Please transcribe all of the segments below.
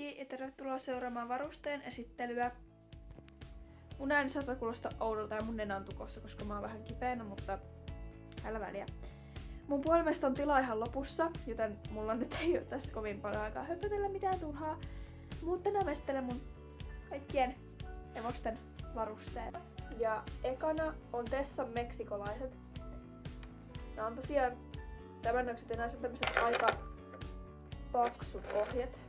Moi ja tervetuloa seuraamaan varusteen esittelyä. Mun ääni saattaa kuulostaa oudolta ja mun nenä on tukossa, koska mä oon vähän kipeänä, mutta älä väliä. Mun puhelimesta on tila ihan lopussa, joten mulla nyt ei oo tässä kovin paljon aikaa höpötellä mitään turhaa. Mutta tänään mä esittelen mun kaikkien hevosten varusteet. Ja ekana on Tessan meksikolaiset. Nää on tosiaan tämän näköiset ja näissä on tämmöset aika paksut ohjet.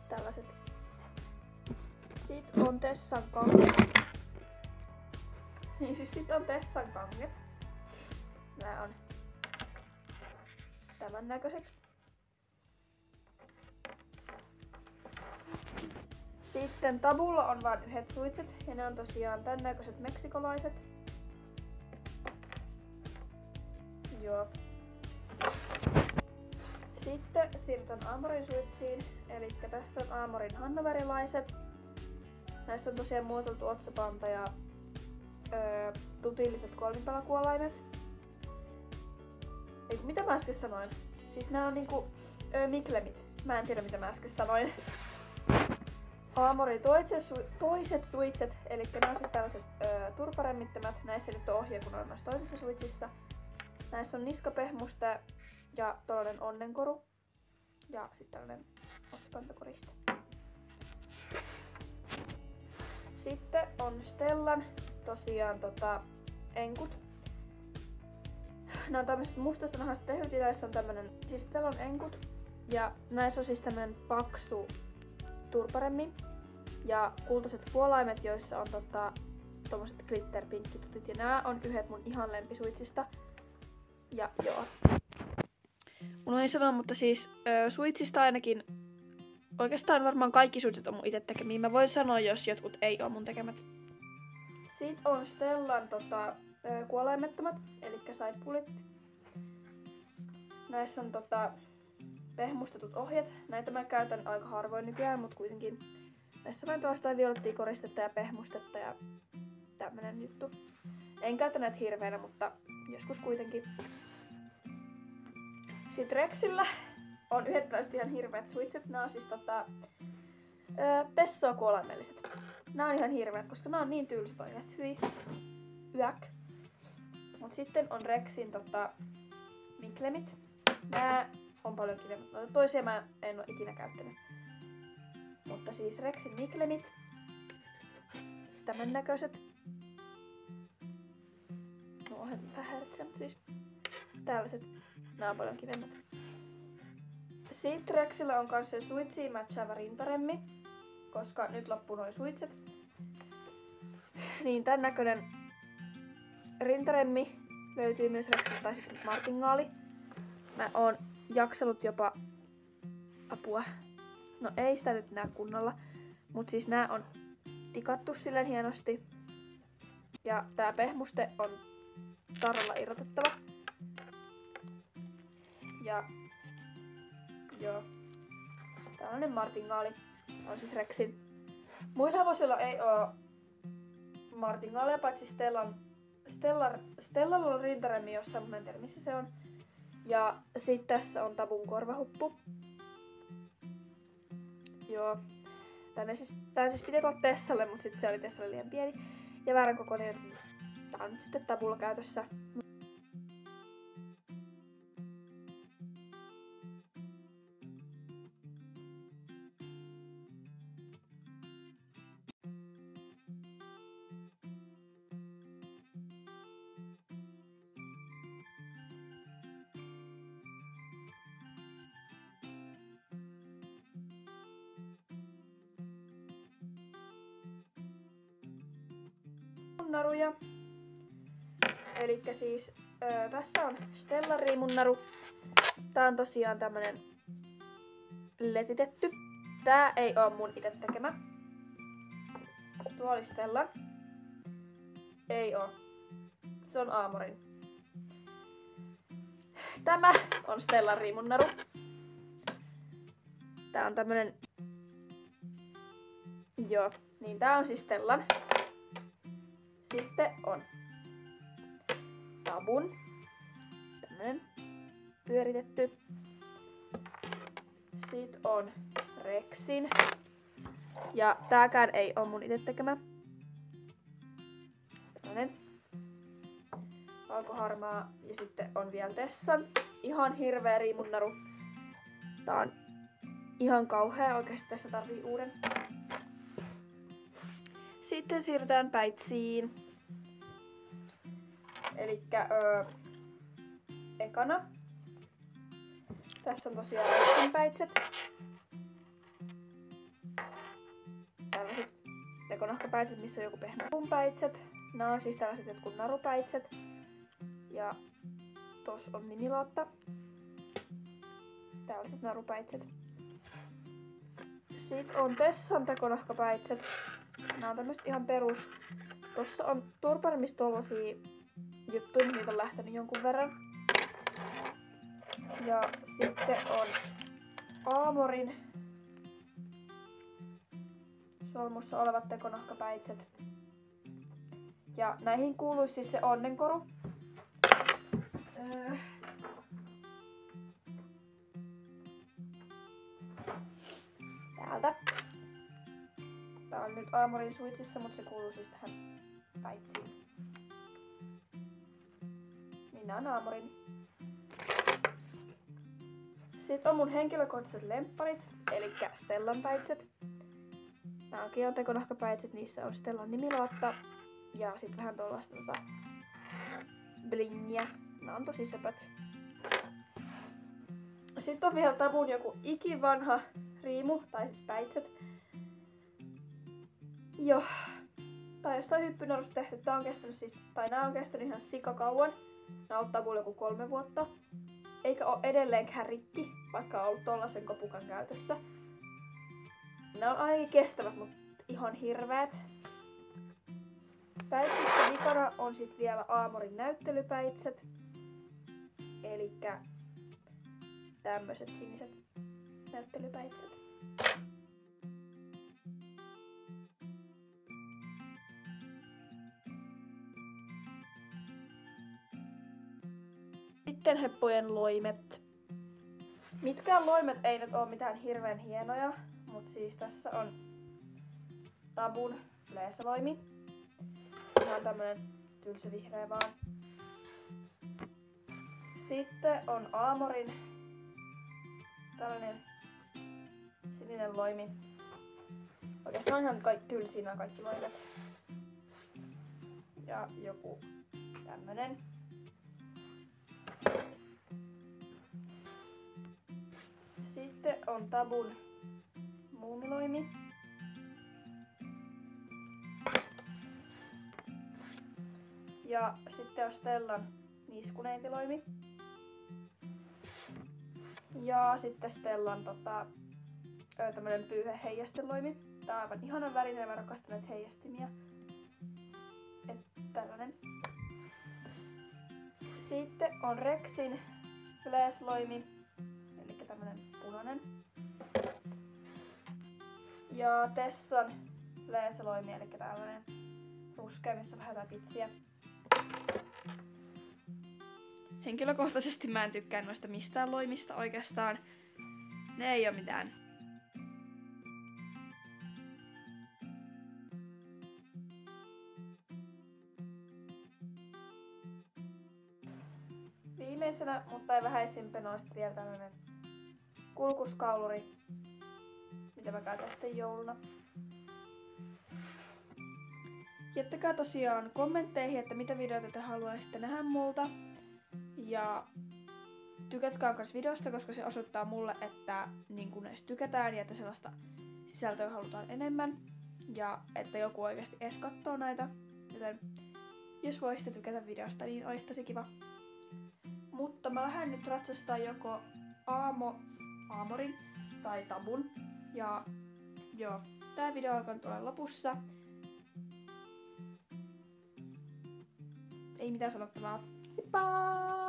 Tällaiset. Sitten on Tessan kanget. Niin siis sit on Tessan kanget. Nää on tämän näköiset. Sitten Tabulla on vain yhdet suitset ja ne on tosiaan tän näköiset meksikolaiset. Joo. Sitten siirrytään Amorin suitsiin, eli tässä on Amorin hannoverilaiset. Näissä on tosiaan muotoiltu otsapanta ja tutilliset kolmipalakuolaimet. Eiku, mitä mä äsken sanoin? Siis nää on niinku miklemit. Mä en tiedä mitä mä äsken sanoin. Amorin toiset suitset, eli nämä on siis tällaiset turparemmittömät. Näissä nyt on ohje, kun on myös toisessa suitsissa. Näissä on niskapehmuste ja tollanen onnenkoru. Ja sitten tällainen otsapantakoriste. Sitten on Stellan tosiaan enkut. Nämä on tämmöiset mustasta nahasta tehyt ja näissä on tämmönen, siis Stellan enkut. Ja näissä on siis tämmönen paksu turparemmi. Ja kultaiset puolaimet, joissa on tommoset glitter-pinkkitutit. Ja nää on yhdet mun ihan lempisuitsista. Ja joo. Mun ei sanoa, mutta siis suitsista ainakin oikeastaan varmaan kaikki suitsit on mun ite tekemiä. Mä voin sanoa, jos jotkut ei oo mun tekemät. Sitten on Stellan kuolaimettomat, eli sidepulit. Näissä on pehmustetut ohjet. Näitä mä käytän aika harvoin nykyään, mutta kuitenkin. Näissä on vain tuosta violettia koristetta ja pehmustetta ja tämmönen juttu. En käytä näitä hirveänä, mutta joskus kuitenkin. Sitten Rexillä on yhdet tällaiset ihan hirveät suitset. Nää on siis pessoa kuolaimelliset. Nää on ihan hirveät, koska nää on niin tylsät oikeasti. Hyi. Yäk. Mut sitten on Rexin miklemit. Nää on paljon kivemmät. No, toisia mä en oo ikinä käyttänyt. Mutta siis Rexin miklemit. Tämän näköiset. No onhan vähän häiritsee, mutta siis tällaiset. Nää on paljon kivemmät. Sitten Rexillä on kans se suitsiin matchaava rintaremmi. Koska nyt loppuu noin suitset. Niin tän näköinen rintaremmi löytyy myös Rexiltä, tai siis martingaali. Mä oon jaksellut jopa apua. No ei sitä nyt näe kunnolla. Mut siis nää on tikattu silleen hienosti. Ja tää pehmuste on tarralla irrotettava. Ja joo. Tällainen martingaali on siis Rexin. Muilla hevosilla ei oo martingaaleja, paitsi Stellalla on rintaremmi jossain, mutta en tiedä missä se on. Ja sit tässä on Tabun korvahuppu. Joo. Tää siis piti tulla Tessalle, mutta sit se oli Tessalle liian pieni. Ja väärän kokoinen. Tää on nyt sitten Tabulla käytössä. Naruja. Elikkä siis tässä on Stellan riimunnaru. Tää on tosiaan tämmönen letitetty. Tää ei oo mun ite tekemä. Tuo oli Stellan. Ei oo. Se on Amorin. Tämä on Stellan riimunnaru. Tää on tämmönen. Joo, niin tää on siis Stellan. Sitten on Tabun, tämmönen pyöritetty. Sit on Rexin. Ja tääkään ei oo mun ite tekemä. Tällainen valkoharmaa. Ja sitten on vielä Tessan. Ihan hirveä riimunnaru. Tää on ihan kauhea. Oikeesti tässä tarvii uuden. Sitten siirrytään päitsiin. Elikkä ekana. Tässä on tosiaan Rexin päitset. Tällaiset tekonahkapäitset, missä on joku pehmeä päitset. Nämä on siis tällaiset jotkut narupäitset. Ja tos on nimilaatta. Tällaiset narupäitset. Sitten on Tessan tekonahkapäitset. Nämä on tämmöset ihan perus. Tossa on turparimissa tollasia juttuja, niitä on lähtenyt jonkun verran. Ja sitten on Aamorin solmussa olevat tekonahkapäitset. Ja näihin kuuluisi siis se onnenkoru. Täältä. Tää on nyt Aamorin suitsissa, mutta se kuuluu siis tähän päitsiin. Niin nää on Aamorin. Sitten on mun henkilökohtaiset lempparit, eli Stellan päitset. Nää onkin on tekonahkapäitset, niissä on Stellan nimilaatta. Ja sit vähän tollaista blingiä. Nää on tosi söpöt. Sitten on vielä Tabun joku ikivanha riimu, tai siis päitset. Joo. Tää on jostain hyppynarusta tehty. Tää on kestänyt siis, tai nää on kestänyt ihan sikakauan. Nää on ollut Tabulla joku 3 vuotta. Eikä oo edelleenkään rikki, vaikka on ollut tollasen kopukan käytössä. Nää on ainakin kestävät, mutta ihan hirveät. Päitsistä vikana on sit vielä Aamorin näyttelypäitset. Elikkä tämmöset siniset näyttelypäitset. Sitten heppojen loimet. Mitkään loimet ei nyt oo mitään hirveän hienoja, mut siis tässä on Tabun fleesaloimi. Ihan tämmönen tylsä vihreä vaan. Sitten on Aamorin tällainen sininen loimi. Oikeastaan on ihan tylsiä nämä kaikki loimet. Ja joku tämmönen. Sitten on Tabun muumiloimi. Ja sitten on Stellan niskuneitiloimi. Ja sitten Stellan tämmönen pyyheheijasteloimi. Tää on aivan ihanan värinen ja mä rakastan näitä heijastimia. Tällainen. Sitten on Rexin fleesloimi. Elikkä tämmönen punainen. Ja Tessan fleesaloimi, eli tällainen ruskea, missä on vähän jotain pitsiä. Henkilökohtaisesti mä en tykkää noista mistään loimista oikeastaan. Ne ei oo mitään. Viimeisenä, mutta ei vähäisimpänä, on vielä tällainen kulkuskauluri, mitä mä käytän sitten jouluna. Jättäkää tosiaan kommentteihin, että mitä videoita te haluaisitte nähdä multa. Ja tykätkää myös videosta, koska se osoittaa mulle, että niin kun edes tykätään ja että sellaista sisältöä halutaan enemmän. Ja että joku oikeasti edes katsoo näitä. Joten jos voisitte tykätä videosta, niin olisi tosi kiva. Mutta mä lähden nyt ratsastaa joko Aamorin tai Tabun. Ja joo, tää video alkaa nyt olla lopussa. Ei mitään sanottavaa. Heippa!